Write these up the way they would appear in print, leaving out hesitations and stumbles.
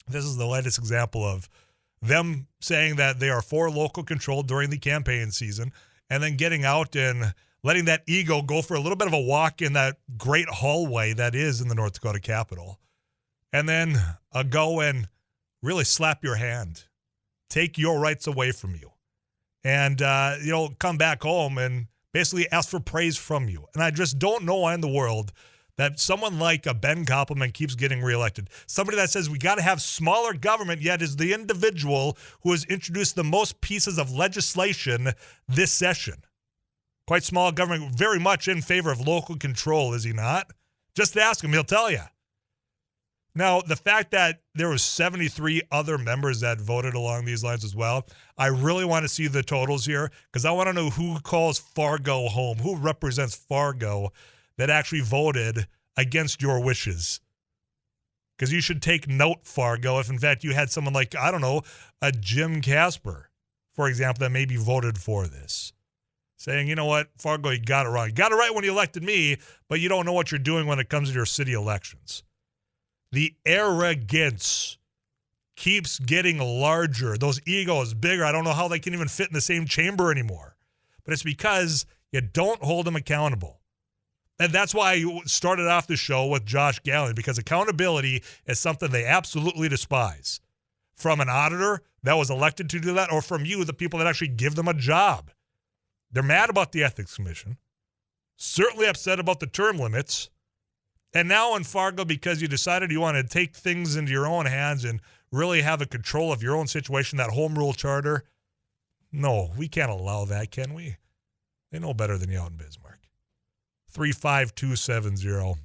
This is the latest example of them saying that they are for local control during the campaign season and then getting out and letting that ego go for a little bit of a walk in that great hallway that is in the North Dakota Capitol. And then go and really slap your hand, take your rights away from you, and, come back home and basically ask for praise from you. And I just don't know why in the world that someone like a Ben Koppelman keeps getting reelected. Somebody that says we got to have smaller government, yet is the individual who has introduced the most pieces of legislation this session. Quite small government, very much in favor of local control, is he not? Just ask him, he'll tell you. Now, the fact that there was 73 other members that voted along these lines as well, I really want to see the totals here because I want to know who calls Fargo home, who represents Fargo that actually voted against your wishes. Because you should take note, Fargo, if in fact you had someone like, I don't know, a Jim Casper, for example, that maybe voted for this. Saying, you know what, Fargo, you got it wrong. You got it right when you elected me, but you don't know what you're doing when it comes to your city elections. The arrogance keeps getting larger. Those egos bigger. I don't know how they can even fit in the same chamber anymore. But it's because you don't hold them accountable. And that's why I started off the show with Josh Gallen, because accountability is something they absolutely despise. From an auditor that was elected to do that, or from you, the people that actually give them a job. They're mad about the Ethics Commission, certainly upset about the term limits, and now in Fargo, because you decided you want to take things into your own hands and really have a control of your own situation, that home rule charter, no, we can't allow that, can we? They know better than you out in Bismarck. 35270.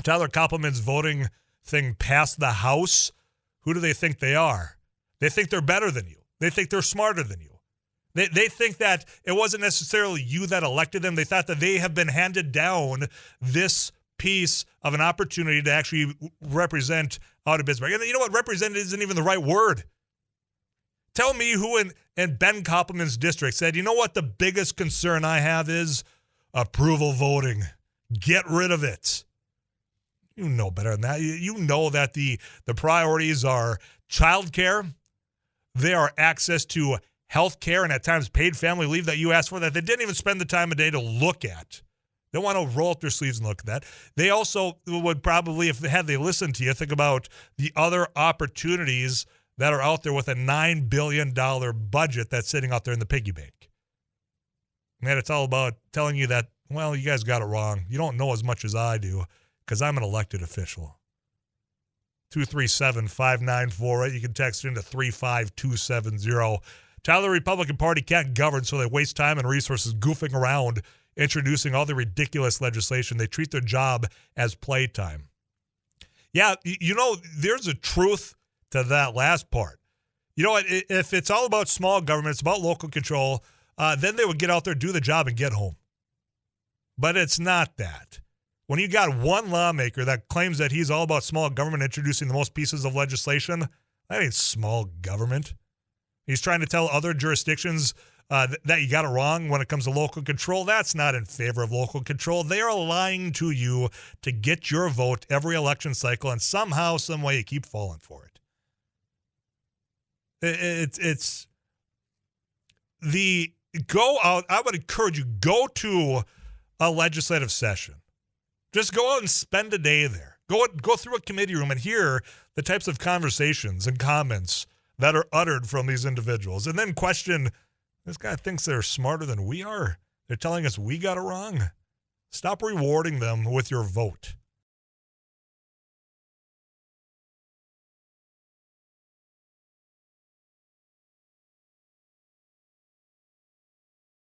Tyler Koppelman's voting thing passed the House. Who do they think they are? They think they're better than you. They think they're smarter than you. They think that it wasn't necessarily you that elected them. They thought that they have been handed down this piece of an opportunity to actually represent out of Bismarck. And you know what? Represent isn't even the right word. Tell me who in Ben Koppelman's district said, you know what the biggest concern I have is? Approval voting. Get rid of it. You know better than that. You know that the priorities are childcare. They are access to health care and at times paid family leave that you asked for that they didn't even spend the time of day to look at. They want to roll up their sleeves and look at that. They also would probably, if they listened to you, think about the other opportunities that are out there with a $9 billion budget that's sitting out there in the piggy bank. And it's all about telling you that, well, you guys got it wrong. You don't know as much as I do because I'm an elected official. 237-5948. You can text into 35270. Tyler, the Republican Party can't govern, so they waste time and resources goofing around, introducing all the ridiculous legislation. They treat their job as playtime. Yeah, there's a truth to that last part. You know what? If it's all about small government, it's about local control, then they would get out there, do the job, and get home. But it's not that. When you got one lawmaker that claims that he's all about small government introducing the most pieces of legislation, that ain't small government. He's trying to tell other jurisdictions that you got it wrong when it comes to local control. That's not in favor of local control. They are lying to you to get your vote every election cycle, and somehow, some way, you keep falling for it. It's the go out. I would encourage you, go to a legislative session. Just go out and spend a day there. Go through a committee room and hear the types of conversations and comments that are uttered from these individuals. And then question, this guy thinks they're smarter than we are. They're telling us we got it wrong. Stop rewarding them with your vote.